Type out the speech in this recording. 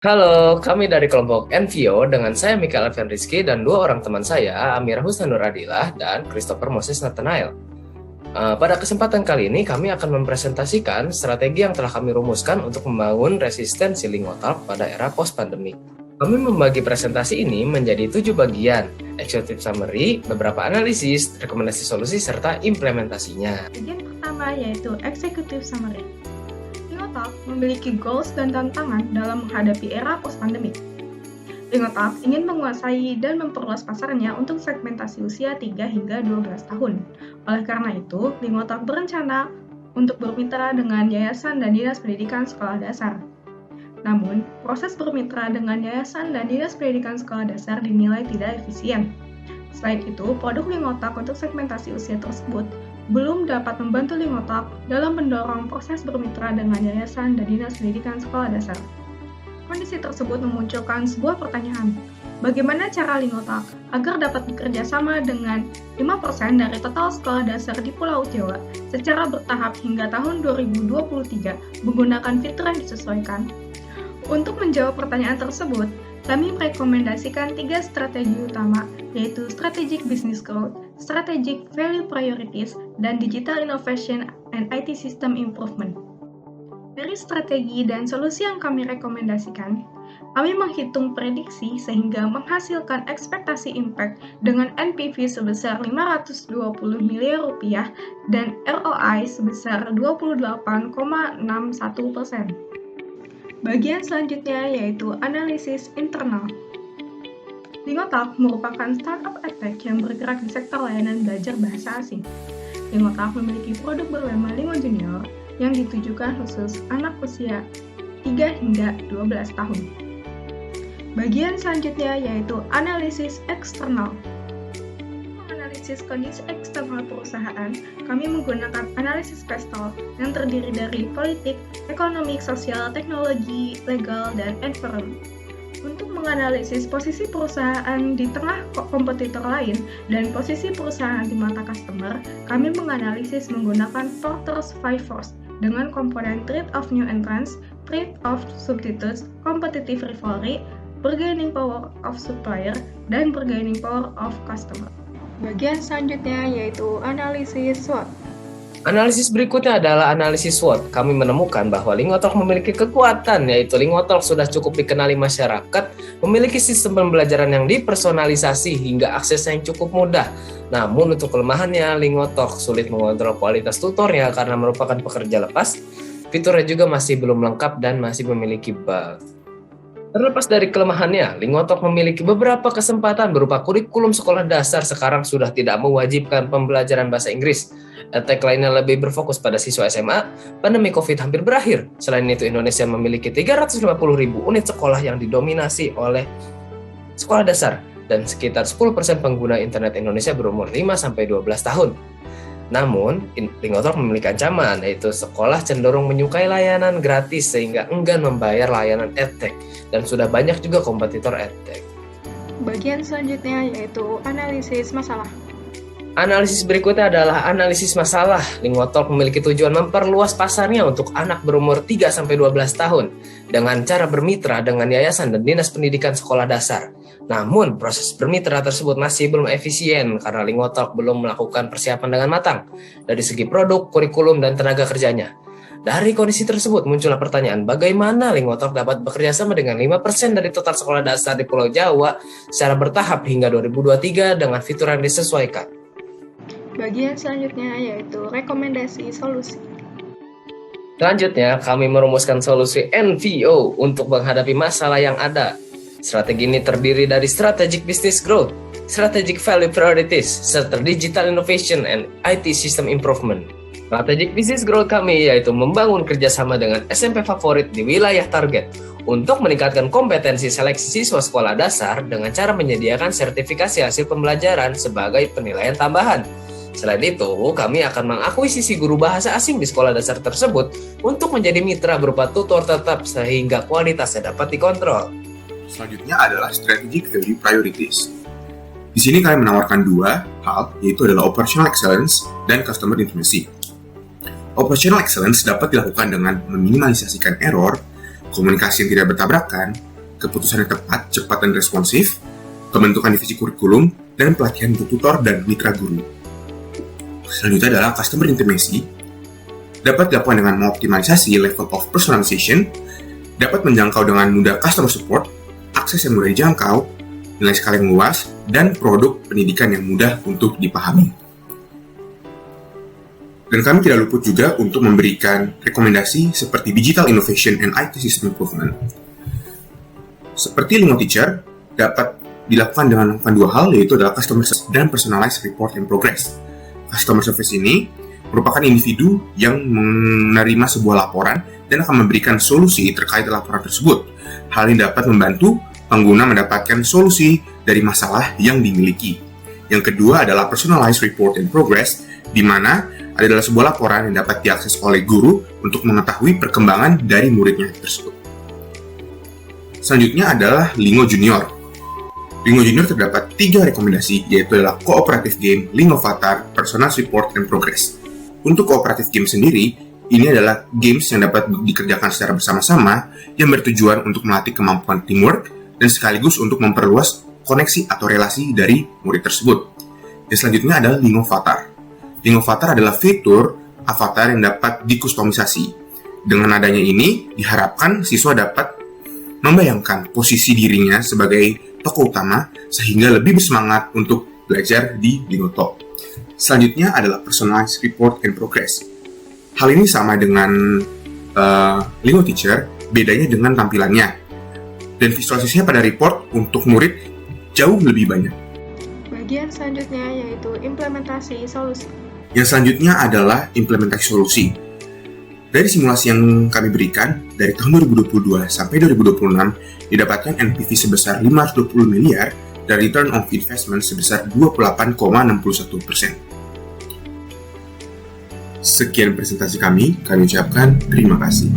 Halo, kami dari kelompok NVO dengan saya Mikael Alfian Rizky dan dua orang teman saya, Amira Husnanur Adilah dan Christopher Moses Nathanael. Pada kesempatan kali ini kami akan mempresentasikan strategi yang telah kami rumuskan untuk membangun resistensi Lingotalk pada era post-pandemi. Kami membagi presentasi ini menjadi 7 bagian, executive summary, beberapa analisis, rekomendasi solusi, serta implementasinya. Bagian pertama yaitu executive summary. Lingotalk memiliki goals dan tantangan dalam menghadapi era post-pandemic. Lingotalk ingin menguasai dan memperluas pasarnya untuk segmentasi usia 3 hingga 12 tahun. Oleh karena itu, Lingotalk berencana untuk bermitra dengan yayasan dan dinas pendidikan sekolah dasar. Namun, proses bermitra dengan yayasan dan dinas pendidikan sekolah dasar dinilai tidak efisien. Selain itu, produk Lingotalk untuk segmentasi usia tersebut belum dapat membantu Lingotalk dalam mendorong proses bermitra dengan yayasan dan dinas pendidikan sekolah dasar. Kondisi tersebut memunculkan sebuah pertanyaan, bagaimana cara Lingotalk agar dapat bekerja sama dengan 5% dari total sekolah dasar di Pulau Jawa secara bertahap hingga tahun 2023 menggunakan fitur yang disesuaikan? Untuk menjawab pertanyaan tersebut, kami merekomendasikan 3 strategi utama, yaitu Strategic Business Growth, Strategic Value Priorities, dan Digital Innovation and IT System Improvement. Dari strategi dan solusi yang kami rekomendasikan, kami menghitung prediksi sehingga menghasilkan ekspektasi impact dengan NPV sebesar 520 miliar rupiah dan ROI sebesar 28,61%. Bagian selanjutnya yaitu analisis internal. Lingotalk merupakan startup edtech yang bergerak di sektor layanan belajar bahasa asing. Lingotalk memiliki produk bernama Lingo Junior yang ditujukan khusus anak usia 3 hingga 12 tahun. Bagian selanjutnya yaitu analisis eksternal. Analisis kondisi eksternal perusahaan, kami menggunakan analisis pestal yang terdiri dari politik, ekonomi, sosial, teknologi, legal, dan environment. Untuk menganalisis posisi perusahaan di tengah kompetitor lain dan posisi perusahaan di mata customer, kami menganalisis menggunakan Porter's Five Force dengan komponen Trade of New Entrants, Trade of Substitutes, Competitive Rivalry, Bargaining Power of Supplier, dan Bargaining Power of Customer. Bagian selanjutnya yaitu analisis SWOT. Analisis berikutnya adalah analisis SWOT. Kami menemukan bahwa Lingotalk memiliki kekuatan, yaitu Lingotalk sudah cukup dikenali masyarakat, memiliki sistem pembelajaran yang dipersonalisasi hingga aksesnya yang cukup mudah. Namun untuk kelemahannya, Lingotalk sulit mengontrol kualitas tutornya karena merupakan pekerja lepas. Fiturnya juga masih belum lengkap dan masih memiliki bug. Terlepas dari kelemahannya, Lingotalk memiliki beberapa kesempatan berupa kurikulum sekolah dasar sekarang sudah tidak mewajibkan pembelajaran bahasa Inggris. EdTech lainnya lebih berfokus pada siswa SMA, pandemi COVID hampir berakhir. Selain itu, Indonesia memiliki 350.000 unit sekolah yang didominasi oleh sekolah dasar, dan sekitar 10% pengguna internet Indonesia berumur 5-12 tahun. Namun, Lingotalk memiliki ancaman, yaitu sekolah cenderung menyukai layanan gratis sehingga enggan membayar layanan EdTech, dan sudah banyak juga kompetitor EdTech. Bagian selanjutnya yaitu analisis masalah. Analisis berikutnya adalah analisis masalah. Lingotalk memiliki tujuan memperluas pasarnya untuk anak berumur 3-12 tahun dengan cara bermitra dengan yayasan dan dinas pendidikan sekolah dasar. Namun, proses bermitra tersebut masih belum efisien karena Lingotalk belum melakukan persiapan dengan matang dari segi produk, kurikulum, dan tenaga kerjanya. Dari kondisi tersebut muncullah pertanyaan, bagaimana Lingotalk dapat bekerja sama dengan 5% dari total sekolah dasar di Pulau Jawa secara bertahap hingga 2023 dengan fitur yang disesuaikan. Bagian selanjutnya yaitu rekomendasi solusi. Selanjutnya, kami merumuskan solusi NVO untuk menghadapi masalah yang ada. Strategi ini terdiri dari Strategic Business Growth, Strategic Value Priorities, serta Digital Innovation and IT System Improvement. Strategic Business Growth kami yaitu membangun kerjasama dengan SMP favorit di wilayah target untuk meningkatkan kompetensi seleksi siswa sekolah dasar dengan cara menyediakan sertifikasi hasil pembelajaran sebagai penilaian tambahan. Selain itu, kami akan mengakuisisi guru bahasa asing di sekolah dasar tersebut untuk menjadi mitra berupa tutor tetap sehingga kualitasnya dapat dikontrol. Selanjutnya adalah Strategic Value Priorities. Di sini kami menawarkan 2 hal, yaitu adalah Operational Excellence dan Customer Intimacy. Operational Excellence dapat dilakukan dengan meminimalisasikan error, komunikasi yang tidak bertabrakan, keputusan yang tepat, cepat, dan responsif, pembentukan divisi kurikulum, dan pelatihan untuk tutor dan mitra guru. Selanjutnya adalah customer intimacy, dapat dilakukan dengan mengoptimalisasi level of personalization, dapat menjangkau dengan mudah customer support, akses yang mudah dijangkau, nilai skala yang luas, dan produk pendidikan yang mudah untuk dipahami. Dan kami tidak luput juga untuk memberikan rekomendasi seperti digital innovation and IT system improvement. Seperti Lingo Teacher, dapat dilakukan dengan melakukan dua hal, yaitu adalah customer service dan personalized report and progress. Customer service ini merupakan individu yang menerima sebuah laporan dan akan memberikan solusi terkait laporan tersebut. Hal ini dapat membantu pengguna mendapatkan solusi dari masalah yang dimiliki. Yang kedua adalah personalized report and progress, di mana adalah sebuah laporan yang dapat diakses oleh guru untuk mengetahui perkembangan dari muridnya tersebut. Selanjutnya adalah Lingo Junior. Lingo Junior terdapat 3 rekomendasi, yaitu adalah Cooperative Game, Lingo Avatar, Personalized Report, and Progress. Untuk Cooperative Game sendiri, ini adalah games yang dapat dikerjakan secara bersama-sama yang bertujuan untuk melatih kemampuan teamwork dan sekaligus untuk memperluas koneksi atau relasi dari murid tersebut. Dan selanjutnya adalah Lingo Avatar. Lingo Avatar adalah fitur avatar yang dapat dikustomisasi. Dengan adanya ini, diharapkan siswa dapat membayangkan posisi dirinya sebagai tokoh utama sehingga lebih bersemangat untuk belajar di Lingo Talk. Selanjutnya adalah Personalized Report and Progress. Hal ini sama dengan Lingo Teacher, bedanya dengan tampilannya. Dan visualisasinya pada report untuk murid jauh lebih banyak. Bagian selanjutnya yaitu implementasi solusi. Yang selanjutnya adalah implementasi solusi. Dari simulasi yang kami berikan, dari tahun 2022 sampai 2026, didapatkan NPV sebesar 520 miliar dan return on investment sebesar 28,61%. Sekian presentasi kami ucapkan terima kasih.